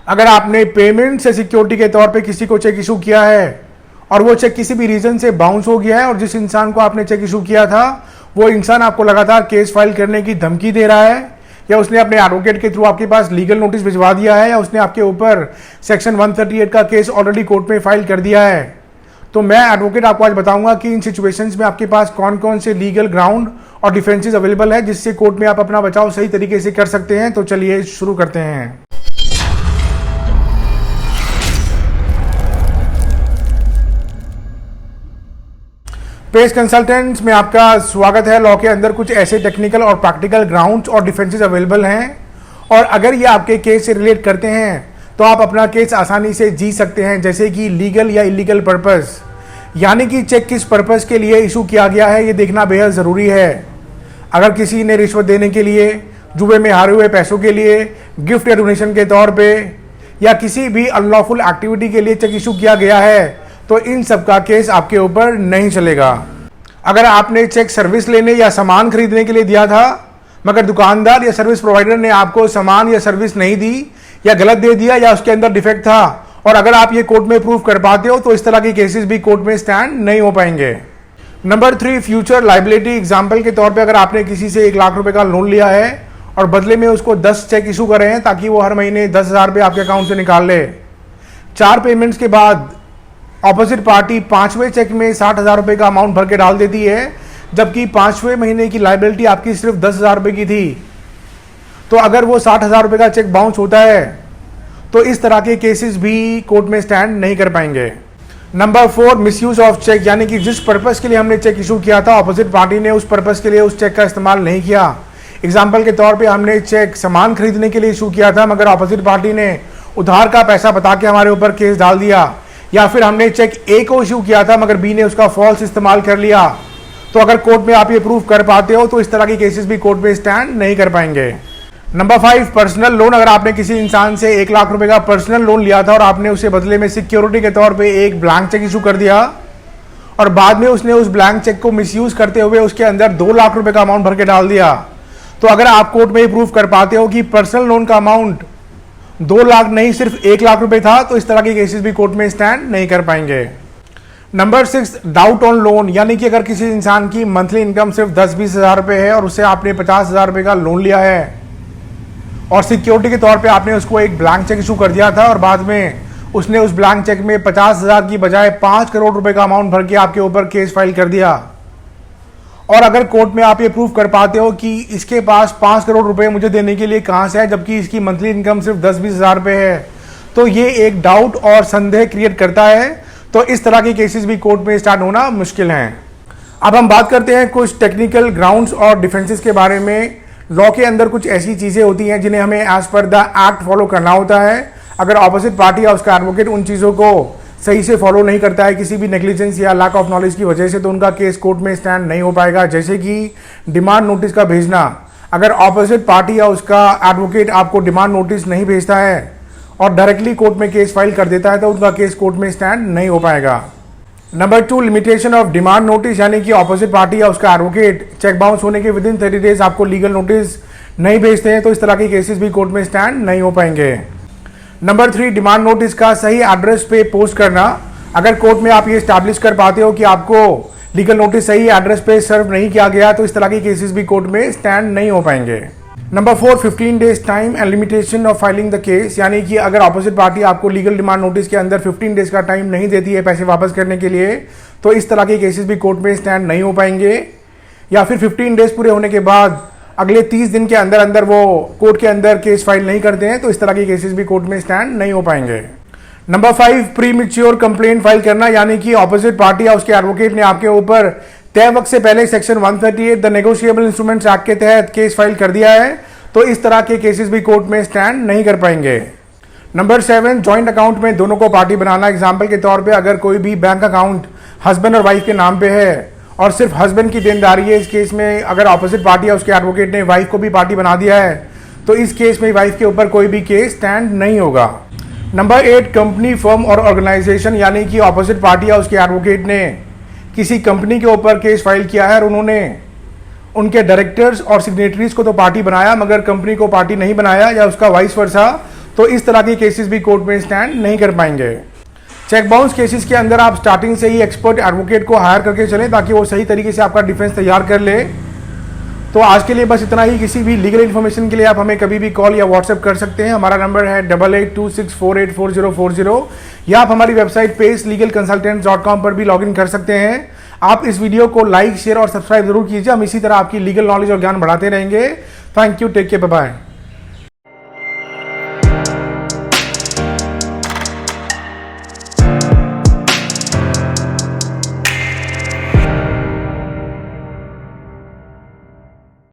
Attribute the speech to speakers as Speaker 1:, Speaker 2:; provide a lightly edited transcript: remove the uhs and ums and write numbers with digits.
Speaker 1: अगर आपने पेमेंट से सिक्योरिटी के तौर पे किसी को चेक इशू किया है और वो चेक किसी भी रीजन से बाउंस हो गया है और जिस इंसान को आपने चेक इशू किया था वो इंसान आपको लगातार केस फाइल करने की धमकी दे रहा है, या उसने अपने एडवोकेट के थ्रू आपके पास लीगल नोटिस भिजवा दिया है, या उसने आपके ऊपर सेक्शन 138 का केस ऑलरेडी कोर्ट में फाइल कर दिया है, तो मैं एडवोकेट आपको आज बताऊंगा कि इन सिचुएशंस में आपके पास कौन कौन से लीगल ग्राउंड और डिफेंसेस अवेलेबल है जिससे कोर्ट में आप अपना बचाव सही तरीके से कर सकते हैं। तो चलिए शुरू करते हैं। पेस कंसल्टेंट्स में आपका स्वागत है। लॉ के अंदर कुछ ऐसे टेक्निकल और प्रैक्टिकल ग्राउंड्स और डिफेंसेस अवेलेबल हैं और अगर ये आपके केस से रिलेट करते हैं तो आप अपना केस आसानी से जीत सकते हैं, जैसे कि लीगल या इलीगल पर्पस, यानी कि चेक किस पर्पस के लिए इशू किया गया है ये देखना बेहद ज़रूरी है। अगर किसी ने रिश्वत देने के लिए, जुए में हारे हुए पैसों के लिए, गिफ्ट या डोनेशन के तौर पे या किसी भी अनलॉफुल एक्टिविटी के लिए चेक इशू किया गया है तो इन सब का केस आपके ऊपर नहीं चलेगा। अगर आपने चेक सर्विस लेने या सामान खरीदने के लिए दिया था मगर दुकानदार या सर्विस प्रोवाइडर ने आपको सामान या सर्विस नहीं दी या गलत दे दिया या उसके अंदर डिफेक्ट था, और अगर आप ये कोर्ट में प्रूव कर पाते हो तो इस तरह के केसेस भी कोर्ट में स्टैंड नहीं हो पाएंगे। Number 3, future liability. एग्जाम्पल के तौर पे अगर आपने किसी से 1 लाख रुपए का लोन लिया है और बदले में उसको 10 चेक इशू करे हैं ताकि वो हर महीने 10,000 रुपये आपके अकाउंट से निकाल ले, 4 पेमेंट्स के बाद ऑपोजिट पार्टी 5वें चेक में 60,000 रुपये का अमाउंट भर के डाल देती है, जबकि 5वें महीने की लाइबिलिटी आपकी सिर्फ 10,000 रुपये की थी, तो अगर वो 60,000 रुपये का चेक बाउंस होता है तो इस तरह के केसेस भी कोर्ट में स्टैंड नहीं कर पाएंगे। नंबर 4, मिसयूज ऑफ चेक, यानी कि जिस पर्पस के लिए हमने चेक इशू किया था ऑपोजिट पार्टी ने उस पर्पस के लिए उस चेक का इस्तेमाल नहीं किया। एग्जाम्पल के तौर पे हमने चेक सामान खरीदने के लिए इशू किया था मगर ऑपोजिट पार्टी ने उधार का पैसा बता के हमारे ऊपर केस डाल दिया, या फिर हमने चेक ए को इशू किया था मगर बी ने उसका फॉल्स इस्तेमाल कर लिया, तो अगर कोर्ट में आप ये प्रूव कर पाते हो तो इस तरह के केसेस भी कोर्ट में स्टैंड नहीं कर पाएंगे। Number 5, personal loan. अगर आपने किसी इंसान से 1 लाख रुपए का पर्सनल लोन लिया था और आपने उसे बदले में सिक्योरिटी के तौर पे एक ब्लैंक चेक इशू कर दिया और बाद में उसने उस ब्लैंक चेक को मिसयूज करते हुए उसके अंदर 2 लाख रुपए का अमाउंट भर के डाल दिया, तो अगर आप कोर्ट में ये प्रूव कर पाते हो कि पर्सनल लोन का अमाउंट 2 लाख नहीं सिर्फ 1 लाख रुपए था तो इस तरह के केसेस भी कोर्ट में स्टैंड नहीं कर पाएंगे। नंबर 6, डाउट ऑन लोन, यानी कि अगर किसी इंसान की मंथली इनकम सिर्फ 10-20 हज़ार रुपए है और उससे आपने 50,000 रुपए का लोन लिया है और सिक्योरिटी के तौर पे आपने उसको एक ब्लैंक चेक इशू कर दिया था और बाद में उसने उस ब्लैंक चेक में 50,000 की बजाय 5 करोड़ रुपए का अमाउंट भर के आपके ऊपर केस फाइल कर दिया, और अगर कोर्ट में आप ये प्रूफ कर पाते हो कि इसके पास 5 करोड़ रुपए मुझे देने के लिए कहां से है जबकि इसकी मंथली इनकम सिर्फ 10-20 हज़ार रुपए है, तो ये एक डाउट और संदेह क्रिएट करता है, तो इस तरह के केसेस भी कोर्ट में स्टार्ट होना मुश्किल हैं। अब हम बात करते हैं कुछ टेक्निकल ग्राउंड्स और डिफेंसेस के बारे में। लॉ के अंदर कुछ ऐसी चीजें होती हैं जिन्हें हमें as per the act follow करना होता है। अगर ऑपोजिट पार्टी या उसका एडवोकेट उन चीजों को सही से फॉलो नहीं करता है किसी भी नेग्लिजेंस या लैक ऑफ नॉलेज की वजह से, तो उनका केस कोर्ट में स्टैंड नहीं हो पाएगा। जैसे कि डिमांड नोटिस का भेजना, अगर ऑपोजिट पार्टी या उसका एडवोकेट आपको डिमांड नोटिस नहीं भेजता है और डायरेक्टली कोर्ट में केस फाइल कर देता है तो उनका केस कोर्ट में स्टैंड नहीं हो पाएगा। Number 2, limitation of demand notice, यानी कि ऑपोजिट पार्टी या उसका एडवोकेट चेक बाउंस होने के विदिन 30 डेज आपको लीगल नोटिस नहीं भेजते हैं तो इस तरह के केसेस भी कोर्ट में स्टैंड नहीं हो पाएंगे। नंबर 3, डिमांड नोटिस का सही एड्रेस पे पोस्ट करना। अगर कोर्ट में आप ये स्टैब्लिश कर पाते हो कि आपको लीगल नोटिस सही एड्रेस पे सर्व नहीं किया गया तो इस तरह के केसेस भी कोर्ट में स्टैंड नहीं हो पाएंगे। Number 4, 15 days time and limitation of filing the case, यानी कि अगर ऑपोजिट पार्टी आपको लीगल डिमांड नोटिस के अंदर 15 डेज का टाइम नहीं देती है पैसे वापस करने के लिए तो इस तरह के केसेस भी कोर्ट में स्टैंड नहीं हो पाएंगे, या फिर 15 डेज पूरे होने के बाद अगले 30 दिन के अंदर अंदर वो कोर्ट के अंदर केस फाइल नहीं करते हैं तो इस तरह के केसेस भी कोर्ट में स्टैंड नहीं हो पाएंगे। नंबर 5, प्रीमेच्योर कंप्लेंट फाइल करना, यानी कि ऑपोजिट पार्टी या उसके एडवोकेट ने आपके ऊपर तय वक्त से पहले section 138 the negotiable instruments act के तहत केस फाइल कर दिया है तो इस तरह के केसेस भी कोर्ट में स्टैंड नहीं कर पाएंगे। नंबर 7, जॉइंट अकाउंट में दोनों को पार्टी बनाना। एग्जाम्पल के तौर पे अगर कोई भी बैंक अकाउंट हस्बैंड और वाइफ के नाम पे है और सिर्फ हस्बैंड की देनदारी है, इस केस में अगर ऑपोजिट पार्टी या उसके एडवोकेट ने वाइफ को भी पार्टी बना दिया है तो इस केस में वाइफ के ऊपर कोई भी केस स्टैंड नहीं होगा। नंबर 8, कंपनी, फर्म और ऑर्गेनाइजेशन, यानी कि ऑपोजिट पार्टी या उसके एडवोकेट ने किसी कंपनी के ऊपर केस फाइल किया है और उन्होंने उनके डायरेक्टर्स और सिग्नेटरीज को तो पार्टी बनाया मगर कंपनी को पार्टी नहीं बनाया या उसका वाइस वर्सा, तो इस तरह के केसेस भी कोर्ट में स्टैंड नहीं कर पाएंगे। चेक बाउंस केसेस के अंदर आप स्टार्टिंग से ही एक्सपर्ट एडवोकेट को हायर करके चलें ताकि वो सही तरीके से आपका डिफेंस तैयार कर ले। तो आज के लिए बस इतना ही। किसी भी लीगल इन्फॉर्मेशन के लिए आप हमें कभी भी कॉल या व्हाट्सएप कर सकते हैं। हमारा नंबर है 8826484040 या आप हमारी वेबसाइट pacelegalconsultants.com पर भी लॉगिन कर सकते हैं। आप इस वीडियो को लाइक, शेयर और सब्सक्राइब जरूर कीजिए। हम इसी तरह आपकी लीगल नॉलेज और ज्ञान बढ़ाते रहेंगे। Thank you, take care, bye bye.